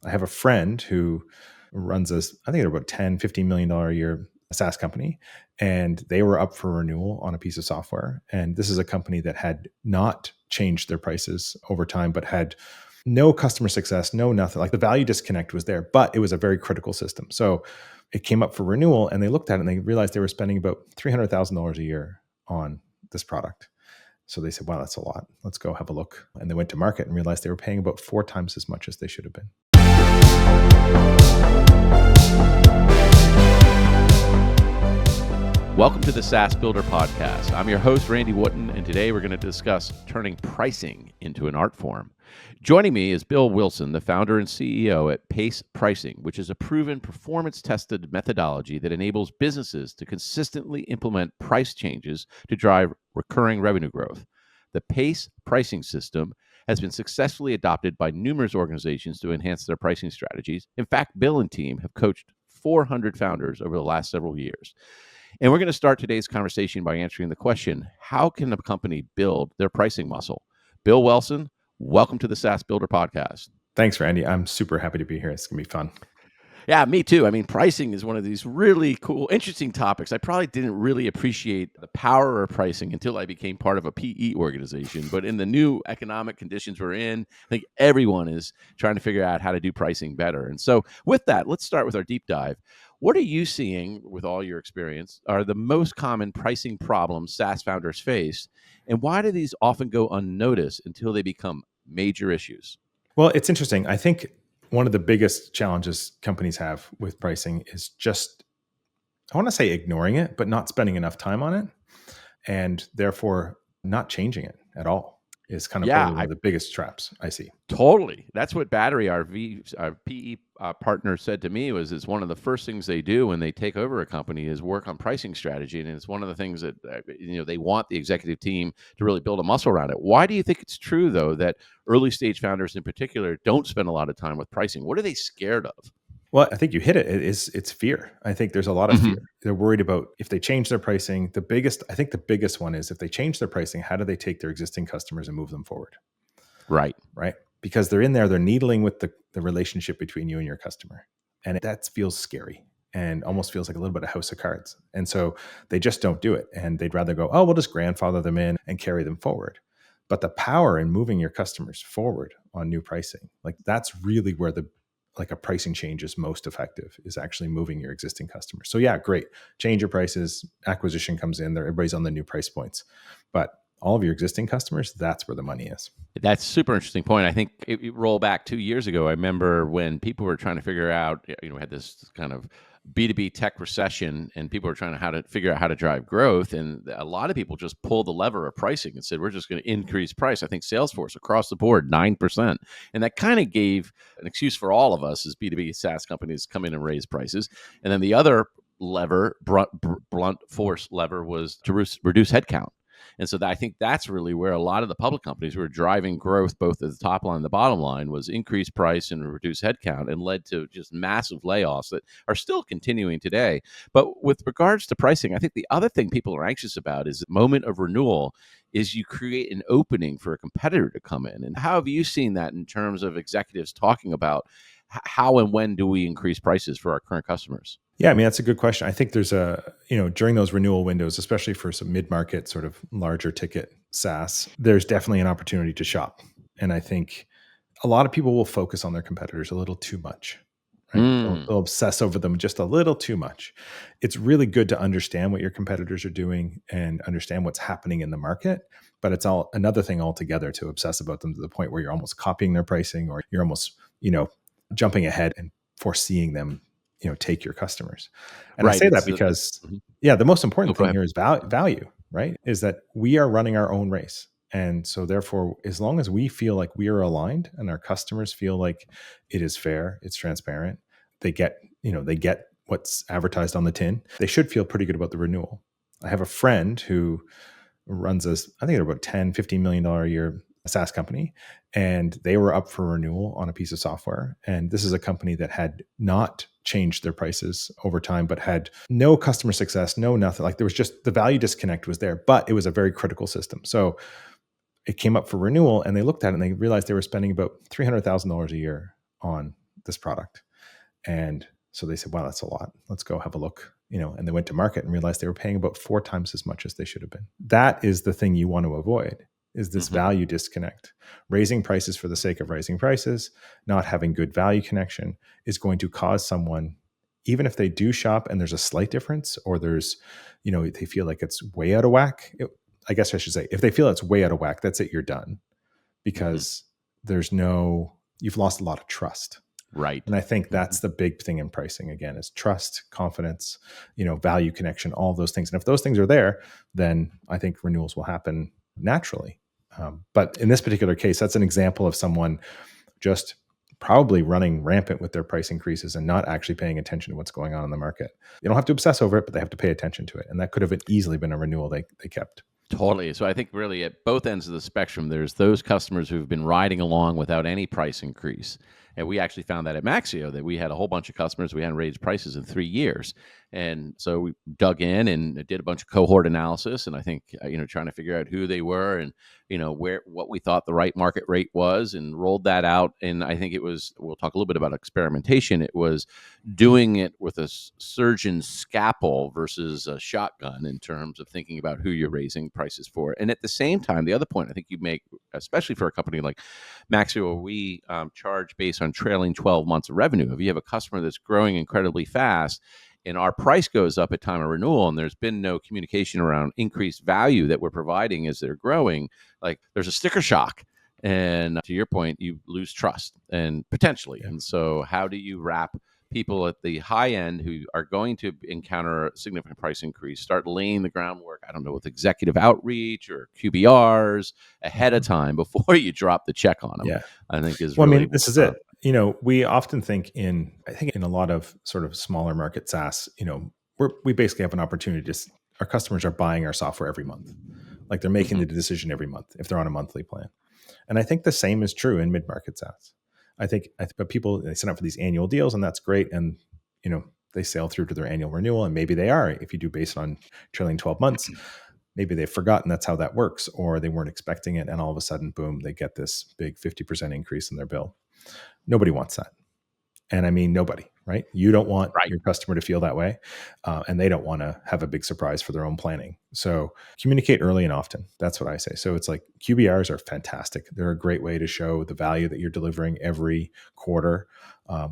I have a friend who runs I think they're about $10-15 million a year SaaS company, and they were up for renewal on a piece of software. And this is a company that had not changed their prices over time, but had no customer success, no nothing. Like the value disconnect was there, but it was a very critical system. So it came up for renewal, and they looked at it and they realized they were spending about $300,000 a year on this product. So they said, wow, that's a lot. Let's go have a look. And they went to market and realized they were paying about 4 times as much as they should have been. Welcome to the SaaS Builder Podcast. I'm your host, Randy Wootton, and today we're going to discuss turning pricing into an art form. Joining me is Bill Wilson, the founder and CEO at Pace Pricing, which is a proven performance-tested methodology that enables businesses to consistently implement price changes to drive recurring revenue growth. The Pace pricing system has been successfully adopted by numerous organizations to enhance their pricing strategies. In fact, Bill and team have coached 400 founders over the last several years. And we're going to start today's conversation by answering the question, how can a company build their pricing muscle? Bill Wilson, welcome to the SaaS Builder Podcast. Thanks, Randy. I'm super happy to be here. It's going to be fun. Yeah, me too. I mean, pricing is one of these really cool, interesting topics. I probably didn't really appreciate the power of pricing until I became part of a PE organization. But in the new economic conditions we're in, I think everyone is trying to figure out how to do pricing better. And so with that, let's start with our deep dive. What are you seeing, with all your experience, are the most common pricing problems SaaS founders face? And why do these often go unnoticed until they become major issues? Well, it's interesting. I think one of the biggest challenges companies have with pricing is just, I want to say ignoring it, but not spending enough time on it, and therefore not changing it at all is kind of probably one of the biggest traps I see. Totally. That's what Battery, our PE partner, said to me is one of the first things they do when they take over a company is work on pricing strategy. And it's one of the things that they want the executive team to really build a muscle around it. Why do you think it's true, though, that early stage founders in particular don't spend a lot of time with pricing? What are they scared of? Well, I think you hit it. It's fear. I think there's a lot of fear. They're worried about if they change their pricing. The biggest one is if they change their pricing, how do they take their existing customers and move them forward? Right. Because they're in there, they're needling with the relationship between you and your customer. And that feels scary and almost feels like a little bit of house of cards. And so they just don't do it. And they'd rather go, we'll just grandfather them in and carry them forward. But the power in moving your customers forward on new pricing, like that's really where a pricing change is most effective, is actually moving your existing customers. So yeah, great. Change your prices, acquisition comes in there, everybody's on the new price points. But all of your existing customers, that's where the money is. That's a super interesting point. I think you roll back 2 years ago, I remember when people were trying to figure out, we had this kind of B2B tech recession and people were trying to figure out how to drive growth. And a lot of people just pulled the lever of pricing and said, we're just going to increase price. I think Salesforce across the board, 9%. And that kind of gave an excuse for all of us as B2B SaaS companies come in and raise prices. And then the other lever, blunt force lever, was to reduce headcount. And so I think that's really where a lot of the public companies who are driving growth, both at the top line and the bottom line, was increased price and reduced headcount, and led to just massive layoffs that are still continuing today. But with regards to pricing, I think the other thing people are anxious about is the moment of renewal is you create an opening for a competitor to come in. And how have you seen that in terms of executives talking about how and when do we increase prices for our current customers? Yeah, I mean, that's a good question. I think there's during those renewal windows, especially for some mid-market sort of larger ticket SaaS, there's definitely an opportunity to shop. And I think a lot of people will focus on their competitors a little too much. Right? They'll obsess over them just a little too much. It's really good to understand what your competitors are doing and understand what's happening in the market, but it's all another thing altogether to obsess about them to the point where you're almost copying their pricing, or you're almost, jumping ahead and foreseeing them take your customers. And I say that because, the most important thing here is value, right? Is that we are running our own race. And so therefore, as long as we feel like we are aligned and our customers feel like it is fair, it's transparent, they get what's advertised on the tin, they should feel pretty good about the renewal. I have a friend who runs I think they're about $10-15 million a year SaaS company, and they were up for renewal on a piece of software. And this is a company that had not changed their prices over time, but had no customer success, no nothing. Like there was just the value disconnect was there, but it was a very critical system. So it came up for renewal, and they looked at it and they realized they were spending about $300,000 a year on this product. And so they said, wow, that's a lot. Let's go have a look. And they went to market and realized they were paying about 4 times as much as they should have been. That is the thing you want to avoid, is this value disconnect. Raising prices for the sake of raising prices, not having good value connection, is going to cause someone, even if they do shop and there's a slight difference, or there's, they feel like it's way out of whack. I guess I should say, if they feel it's way out of whack, that's it, you're done, because you've lost a lot of trust. Right. And I think that's the big thing in pricing, again, is trust, confidence, value connection, all those things. And if those things are there, then I think renewals will happen naturally. But in this particular case, that's an example of someone just probably running rampant with their price increases and not actually paying attention to what's going on in the market. They don't have to obsess over it, but they have to pay attention to it. And that could have easily been a renewal they kept. Totally. So I think really at both ends of the spectrum, there's those customers who've been riding along without any price increase. And we actually found that at Maxio, that we had a whole bunch of customers, we hadn't raised prices in 3 years. And so we dug in and did a bunch of cohort analysis. And I think, trying to figure out who they were and, what we thought the right market rate was, and rolled that out. And I think we'll talk a little bit about experimentation. It was doing it with a surgeon's scalpel versus a shotgun in terms of thinking about who you're raising prices for. And at the same time, the other point I think you make, especially for a company like Maxio, where we charge based on trailing 12 months of revenue. If you have a customer that's growing incredibly fast, and our price goes up at time of renewal, and there's been no communication around increased value that we're providing as they're growing, like there's a sticker shock. And to your point, you lose trust and potentially. Yeah. And so how do you wrap people at the high end who are going to encounter a significant price increase, start laying the groundwork, I don't know, with executive outreach or QBRs ahead of time before you drop the check on them? Yeah. I think is this is it. We often think in a lot of sort of smaller market SaaS, we basically have an opportunity our customers are buying our software every month. Like they're making the decision every month if they're on a monthly plan. And I think the same is true in mid-market SaaS. But people, they sign up for these annual deals, and that's great. And, they sail through to their annual renewal, and maybe they are, if you do based on trailing 12 months, maybe they've forgotten that's how that works, or they weren't expecting it. And all of a sudden, boom, they get this big 50% increase in their bill. Nobody wants that. And I mean, nobody, right? You don't want your customer to feel that way. And they don't want to have a big surprise for their own planning. So communicate early and often. That's what I say. So it's like QBRs are fantastic. They're a great way to show the value that you're delivering every quarter,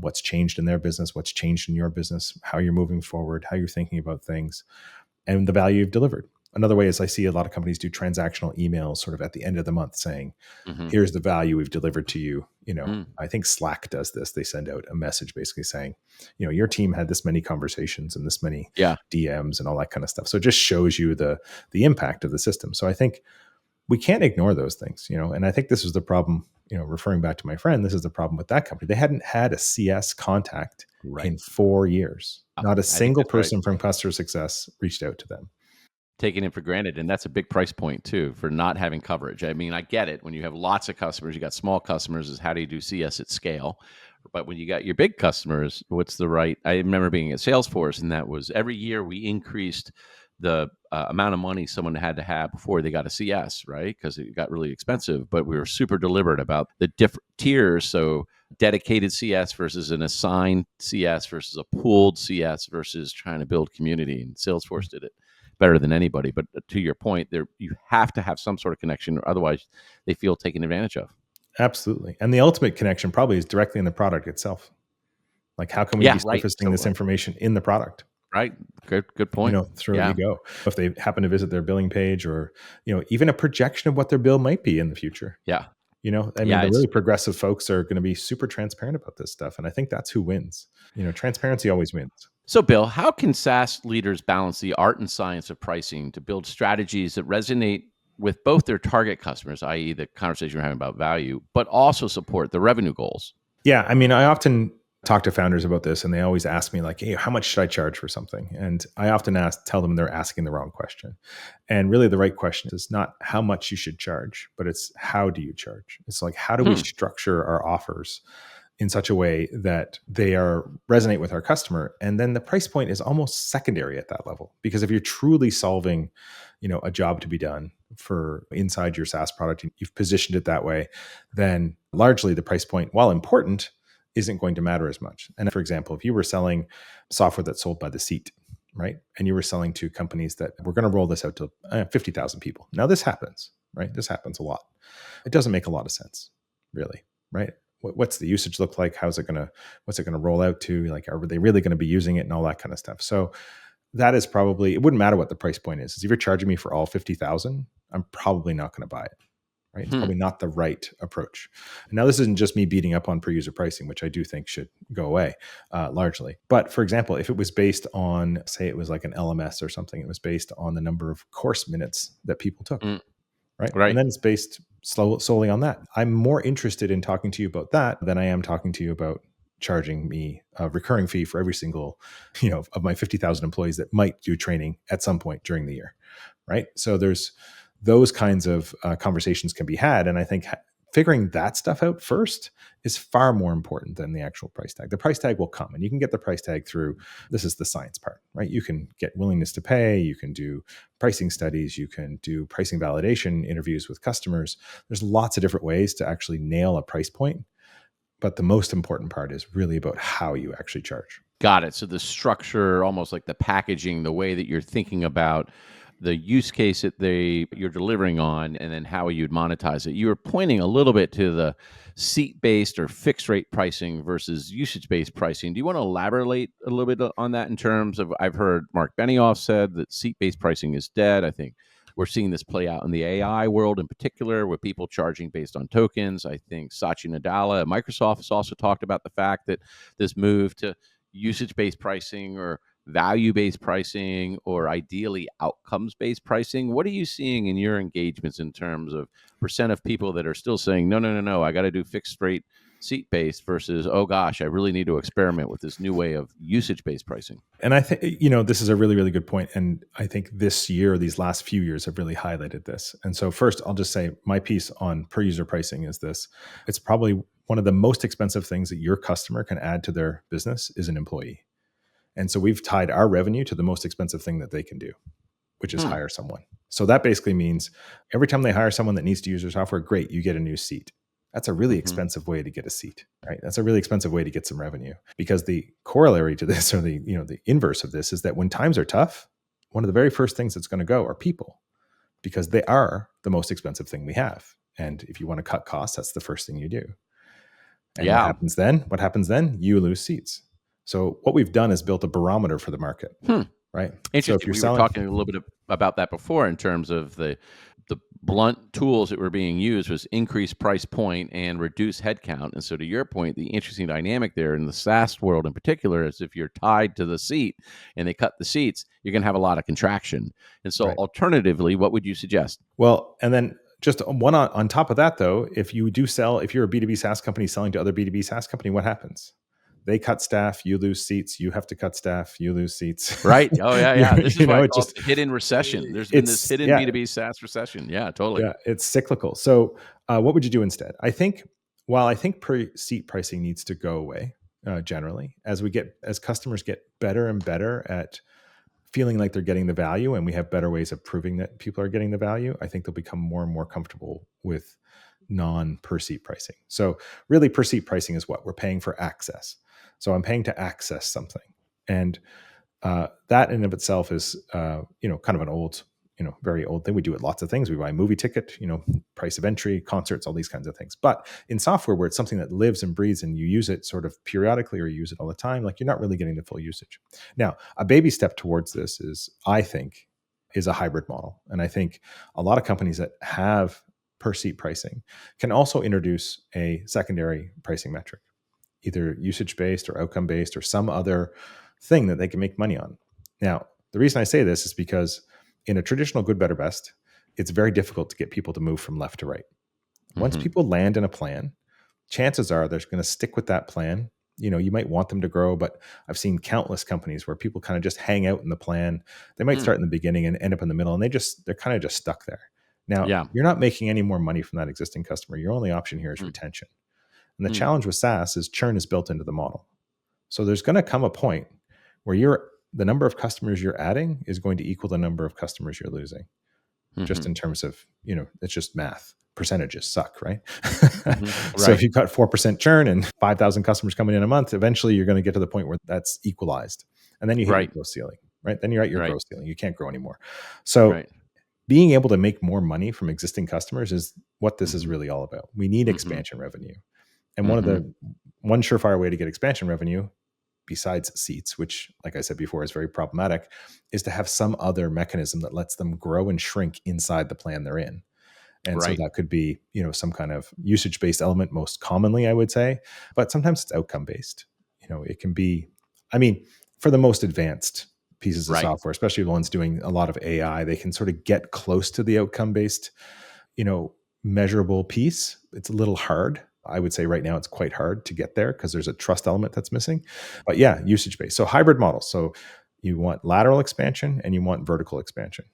what's changed in their business, what's changed in your business, how you're moving forward, how you're thinking about things, and the value you've delivered. Another way is I see a lot of companies do transactional emails sort of at the end of the month saying, here's the value we've delivered to you. I think Slack does this. They send out a message basically saying, your team had this many conversations and this many DMs and all that kind of stuff. So it just shows you the impact of the system. So I think we can't ignore those things, and I think this was the problem, referring back to my friend, this is the problem with that company. They hadn't had a CS contact in 4 years. Not a single person from customer success reached out to them. Taking it for granted. And that's a big price point too, for not having coverage. I mean, I get it. When you have lots of customers, you got small customers, is how do you do CS at scale? But when you got your big customers, I remember being at Salesforce, and that was every year we increased the amount of money someone had to have before they got a CS, right? Because it got really expensive, but we were super deliberate about the different tiers. So dedicated CS versus an assigned CS versus a pooled CS versus trying to build community. And Salesforce did it better than anybody. But to your point, you have to have some sort of connection, or otherwise they feel taken advantage of. Absolutely. And the ultimate connection probably is directly in the product itself. Like, how can we be surfacing this information in the product? Right. Good point. Through you go. If they happen to visit their billing page, or, even a projection of what their bill might be in the future. Yeah. The really progressive folks are going to be super transparent about this stuff. And I think that's who wins. Transparency always wins. So, Bill, how can SaaS leaders balance the art and science of pricing to build strategies that resonate with both their target customers, i.e. the conversation we're having about value, but also support the revenue goals? Yeah. I often talk to founders about this, and they always ask me like, hey, how much should I charge for something? And I often tell them they're asking the wrong question. And really the right question is not how much you should charge, but it's how do you charge? It's like, how do we structure our offers in such a way that they resonate with our customer? And then the price point is almost secondary at that level. Because if you're truly solving, a job to be done for inside your SaaS product, and you've positioned it that way, then largely the price point, while important, isn't going to matter as much. And for example, if you were selling software that's sold by the seat, right? And you were selling to companies that were going to roll this out to 50,000 people. Now this happens, right? This happens a lot. It doesn't make a lot of sense, really, right? What's the usage look like? What's it going to roll out to? Like, are they really going to be using it and all that kind of stuff? So that is probably, it wouldn't matter what the price point is. If you're charging me for all 50,000, I'm probably not going to buy it. Right? It's probably not the right approach. And now, this isn't just me beating up on per user pricing, which I do think should go away largely. But for example, if it was based on, say, it was like an LMS or something, it was based on the number of course minutes that people took, right? And then it's based solely on that. I'm more interested in talking to you about that than I am talking to you about charging me a recurring fee for every single, of my 50,000 employees that might do training at some point during the year, right? So there's those kinds of conversations can be had. And I think figuring that stuff out first is far more important than the actual price tag. The price tag will come, and you can get the price tag through, this is the science part, right? You can get willingness to pay, you can do pricing studies, you can do pricing validation interviews with customers. There's lots of different ways to actually nail a price point. But the most important part is really about how you actually charge. Got it. So the structure, almost like the packaging, the way that you're thinking about the use case that you're delivering on, and then how you'd monetize it. You were pointing a little bit to the seat-based or fixed rate pricing versus usage-based pricing. Do you want to elaborate a little bit on that in terms of, I've heard Mark Benioff said that seat-based pricing is dead. I think we're seeing this play out in the AI world in particular, with people charging based on tokens. I think Satya Nadella at Microsoft has also talked about the fact that this move to usage-based pricing, or value-based pricing, or ideally outcomes-based pricing. What are you seeing in your engagements in terms of percent of people that are still saying, no, I got to do fixed rate seat-based, versus, oh gosh, I really need to experiment with this new way of usage-based pricing? And I think, this is a really, really good point. And I think this year, these last few years have really highlighted this. And so first, I'll just say my piece on per user pricing is this. It's probably one of the most expensive things that your customer can add to their business is an employee. And so we've tied our revenue to the most expensive thing that they can do, which is hire someone. So that basically means every time they hire someone that needs to use your software, great, you get a new seat. That's a really expensive way to get a seat, right? That's a really expensive way to get some revenue, because the corollary to this, or the inverse of this, is that when times are tough, one of the very first things that's going to go are people, because they are the most expensive thing we have. And if you want to cut costs, that's the first thing you do. And what happens then? You lose seats. So what we've done is built a barometer for the market, right? Interesting. So if you're were talking a little bit about that before, in terms of the blunt tools that were being used was increase price point and reduce headcount. And so, to your point, the interesting dynamic there in the SaaS world in particular is, if you're tied to the seat and they cut the seats, you're going to have a lot of contraction. And so, alternatively, what would you suggest? Well, and then just one on top of that, though, if you're a B2B SaaS company selling to other B2B SaaS company, what happens? They cut staff, you lose seats. You have to cut staff, you lose seats. Right. Oh, yeah. This is why I call it hidden recession. There's been this hidden B2B SaaS recession. Yeah, totally. Yeah, it's cyclical. So what would you do instead? I think per seat pricing needs to go away generally, as customers get better and better at feeling like they're getting the value, and we have better ways of proving that people are getting the value, I think they'll become more and more comfortable with non-per seat pricing. So really, per seat pricing is what we're paying for access. So I'm paying to access something. And that in of itself is, kind of an old, very old thing. We do it lots of things. We buy a movie ticket, price of entry, concerts, all these kinds of things. But in software, where it's something that lives and breathes and you use it sort of periodically, or you use it all the time, like, you're not really getting the full usage. Now, a baby step towards this is a hybrid model. And I think a lot of companies that have per seat pricing can also introduce a secondary pricing metric, either usage-based or outcome-based, or some other thing that they can make money on. Now, the reason I say this is because in a traditional good, better, best, it's very difficult to get people to move from left to right. Once people land in a plan, chances are they're going to stick with that plan. You might want them to grow, but I've seen countless companies where people kind of just hang out in the plan. They might start in the beginning and end up in the middle, and they're kind of just stuck there. Now, you're not making any more money from that existing customer. Your only option here is retention. And the challenge with SaaS is churn is built into the model. So there's going to come a point where the number of customers you're adding is going to equal the number of customers you're losing. just Hmm. in terms of, it's just math. Percentages suck, right? Hmm. So if Right. you've got 4% churn and 5,000 customers coming in a month, eventually you're going to get to the point where that's equalized. And then you hit your Right. growth ceiling, right? Then you're at your Right. growth ceiling. You can't grow anymore. So Right. being able to make more money from existing customers is what this is Hmm. really all about. We need Hmm. expansion revenue. And Hmm. one surefire way to get expansion revenue, besides seats, which, like I said before, is very problematic, is to have some other mechanism that lets them grow and shrink inside the plan they're in. And so Right. that could be, some kind of usage-based element, most commonly, I would say, but sometimes it's outcome-based. It can be, I mean, for the most advanced pieces of Right. software, especially the ones doing a lot of AI, they can sort of get close to the outcome-based, you know, measurable piece. It's a little hard. I would say right now it's quite hard to get there because there's a trust element that's missing. But yeah, usage-based. So hybrid models. So you want lateral expansion and you want vertical expansion.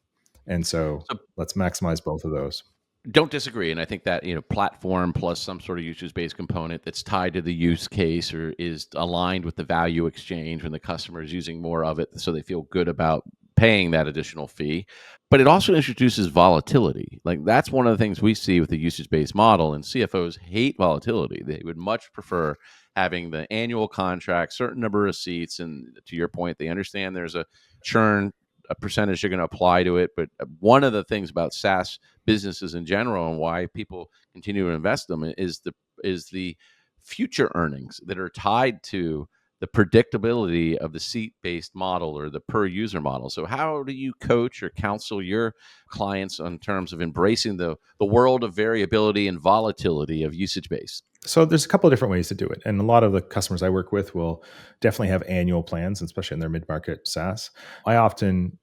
And so So let's maximize both of those. don't disagree, and I think that platform plus some sort of usage-based component that's tied to the use case or is aligned with the value exchange when the customer is using more of it, so they feel good about paying that additional fee. But it also introduces volatility. Like that's one of the things we see with the usage-based model, and CFOs hate volatility. They would much prefer having the annual contract, certain number of seats, and to your point, they understand there's a churn, a percentage they're going to apply to it. But one of the things about SaaS businesses in general and why people continue to invest them is the future earnings that are tied to the predictability of the seat-based model or the per user model. So how do you coach or counsel your clients in terms of embracing the world of variability and volatility of usage based? So there's a couple of different ways to do it. And a lot of the customers I work with will definitely have annual plans, especially in their mid-market SaaS. I often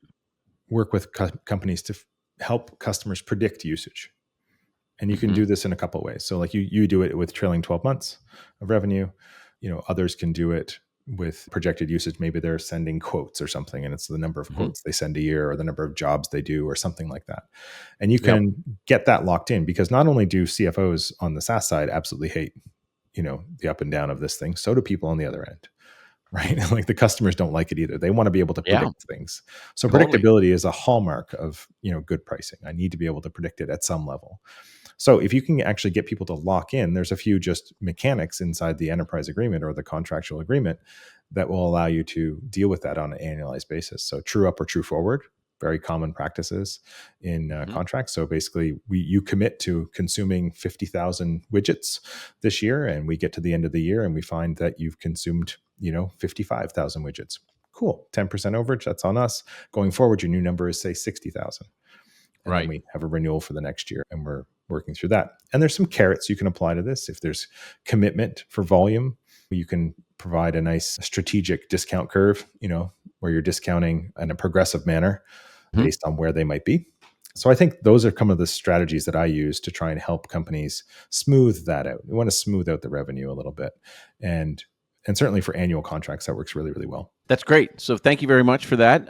work with companies to help customers predict usage. And you can Hmm. do this in a couple of ways. So like you do it with trailing 12 months of revenue. Others can do it with projected usage. Maybe they're sending quotes or something, and it's the number of Hmm. quotes they send a year or the number of jobs they do or something like that. And you Yep. can get that locked in because not only do CFOs on the SaaS side absolutely hate, the up and down of this thing, so do people on the other end. Right. Like the customers don't like it either. They want to be able to Yeah. predict things. So Totally. predictability is a hallmark of, good pricing. I need to be able to predict it at some level. So if you can actually get people to lock in, there's a few just mechanics inside the enterprise agreement or the contractual agreement that will allow you to deal with that on an annualized basis. So true up or true forward, very common practices in Hmm. contracts. So basically, you commit to consuming 50,000 widgets this year, and we get to the end of the year and we find that you've consumed 55,000 widgets. Cool, 10% overage. That's on us. Going forward, your new number is say 60,000. And then Right. we have a renewal for the next year and we're working through that. And there's some carrots you can apply to this. If there's commitment for volume, you can provide a nice strategic discount curve, where you're discounting in a progressive manner Mhm. based on where they might be. So I think those are some of the strategies that I use to try and help companies smooth that out. We want to smooth out the revenue a little bit. And certainly for annual contracts, that works really, really well. That's great. So thank you very much for that.